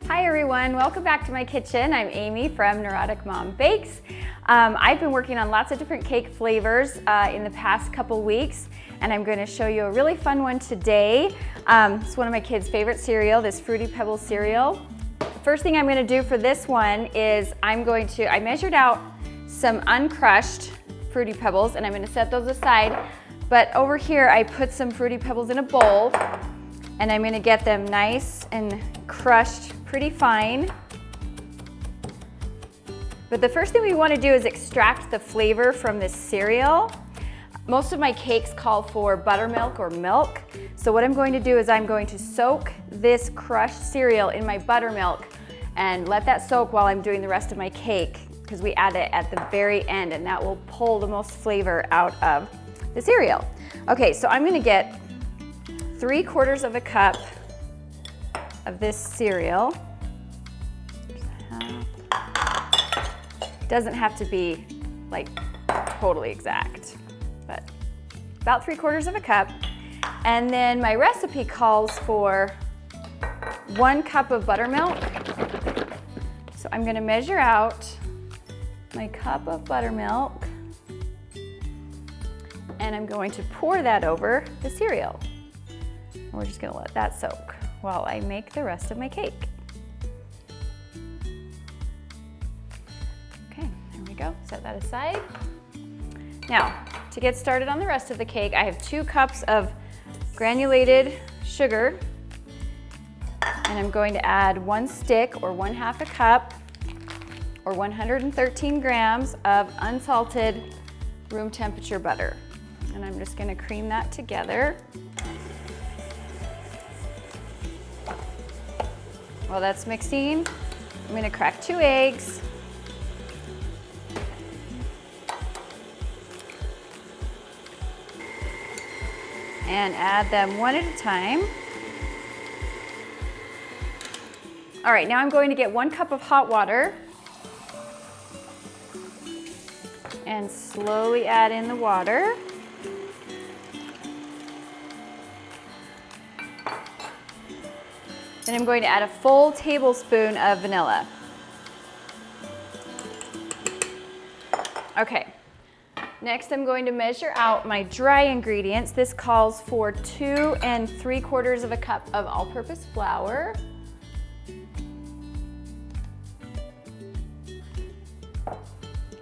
Hi everyone, welcome back to my kitchen. I'm Amy from Neurotic Mom Bakes. I've been working on lots of different cake flavors in the past couple weeks, and I'm going to show you a really fun one today. It's one of my kids' favorite cereal, this Fruity Pebbles cereal. The first thing I'm going to do for this one is I measured out some uncrushed Fruity Pebbles, and I'm going to set those aside. But over here I put some Fruity Pebbles in a bowl, and I'm going to get them nice and crushed pretty fine. But the first thing we want to do is extract the flavor from this cereal. Most of my cakes call for buttermilk or milk. So what I'm going to do is I'm going to soak this crushed cereal in my buttermilk and let that soak while I'm doing the rest of my cake, because we add it at the very end and that will pull the most flavor out of the cereal. Okay, so I'm going to get 3/4 of a cup of this cereal. Doesn't have to be like totally exact, but about 3/4 of a cup. And then my recipe calls for 1 cup of buttermilk. So I'm going to measure out my cup of buttermilk, and I'm going to pour that over the cereal. And we're just going to let that soak while I make the rest of my cake. Okay, there we go. Set that aside. Now, to get started on the rest of the cake, I have 2 cups of granulated sugar, and I'm going to add 1 stick or 1/2 a cup or 113 grams of unsalted room temperature butter. And I'm just going to cream that together. While that's mixing, I'm going to crack 2 eggs. And add them one at a time. All right, now I'm going to get 1 cup of hot water and slowly add in the water. Then I'm going to add a full tablespoon of vanilla. Okay, next I'm going to measure out my dry ingredients. This calls for 2 3/4 of a cup of all-purpose flour.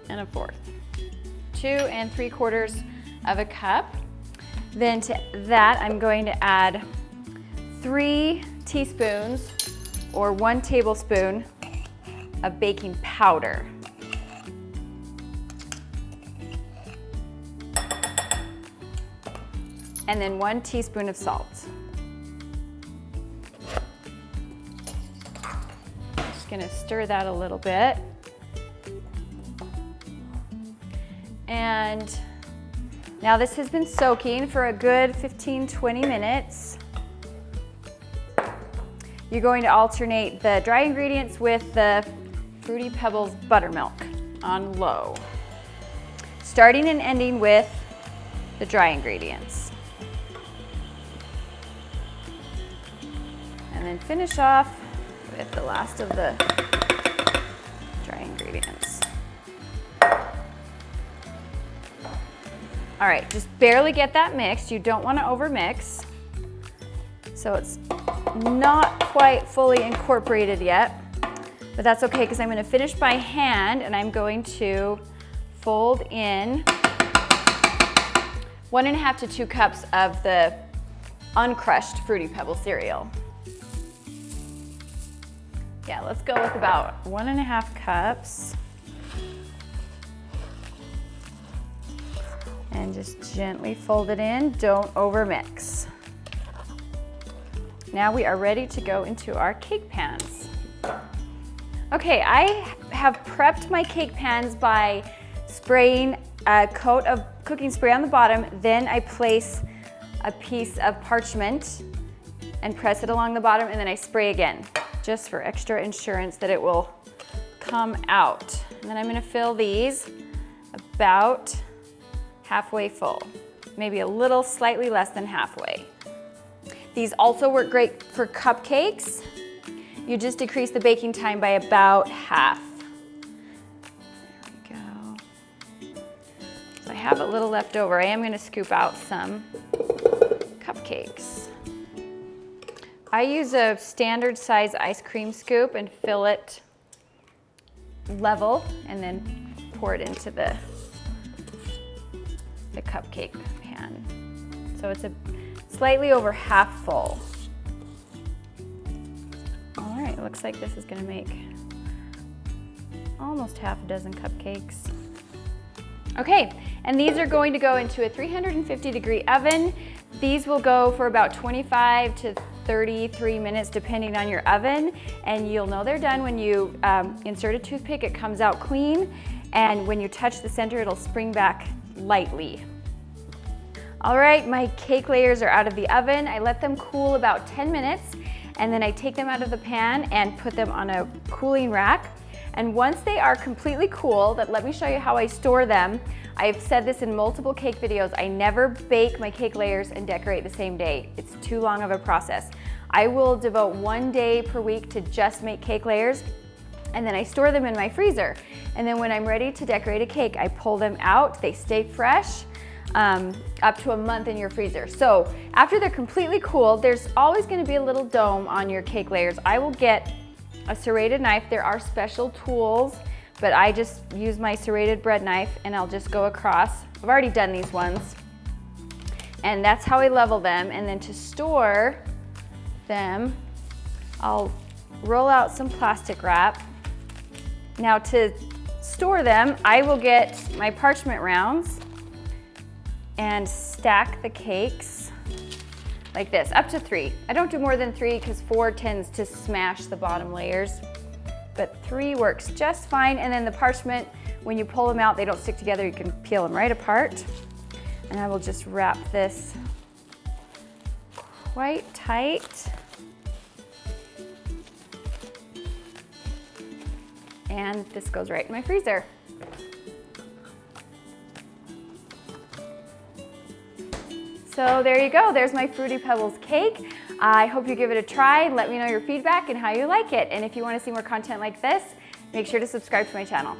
And a 1/4. 2 3/4 of a cup. Then to that I'm going to add 3 teaspoons or 1 tablespoon of baking powder. And then 1 teaspoon of salt. Just gonna stir that a little bit. And now this has been soaking for a good 15-20 minutes. You're going to alternate the dry ingredients with the Fruity Pebbles buttermilk on low, starting and ending with the dry ingredients. And then finish off with the last of the dry ingredients. All right, just barely get that mixed. You don't want to overmix, so it's not quite fully incorporated yet, but that's okay because I'm going to finish by hand, and I'm going to fold in 1.5 to 2 cups of the uncrushed Fruity Pebbles cereal. Yeah, let's go with about 1.5 cups. And just gently fold it in, don't overmix. Now we are ready to go into our cake pans. Okay, I have prepped my cake pans by spraying a coat of cooking spray on the bottom, then I place a piece of parchment and press it along the bottom, and then I spray again, just for extra insurance that it will come out. And then I'm gonna fill these about halfway full, maybe a little slightly less than halfway. These also work great for cupcakes. you just decrease the baking time by about half. There we go. So I have a little left over. I am going to scoop out some cupcakes. I use a standard size ice cream scoop and fill it level and then pour it into the cupcake pan. So it's a slightly over half full. All right, looks like this is going to make almost half a dozen cupcakes. Okay, and these are going to go into a 350-degree oven. These will go for about 25 to 33 minutes depending on your oven, and you'll know they're done when you insert a toothpick. It comes out clean, and when you touch the center, it'll spring back lightly. All right, my cake layers are out of the oven. I let them cool about 10 minutes, and then I take them out of the pan and put them on a cooling rack. And once they are completely cool, let me show you how I store them. I've said this in multiple cake videos. I never bake my cake layers and decorate the same day. It's too long of a process. I will devote 1 day per week to just make cake layers, and then I store them in my freezer. And then when I'm ready to decorate a cake, I pull them out. They stay fresh up to a month in your freezer. So after they're completely cool, there's always going to be a little dome on your cake layers. I will get a serrated knife. There are special tools, but I just use my serrated bread knife and I'll just go across. I've already done these ones. And that's how I level them. And then to store them, I'll roll out some plastic wrap. Now to store them, I will get my parchment rounds and stack the cakes like this, up to 3. I don't do more than 3 because 4 tends to smash the bottom layers, but 3 works just fine. And then the parchment, when you pull them out, they don't stick together. You can peel them right apart. And I will just wrap this quite tight. And this goes right in my freezer. So there you go, there's my Fruity Pebbles cake. I hope you give it a try. Let me know your feedback and how you like it. And if you want to see more content like this, make sure to subscribe to my channel.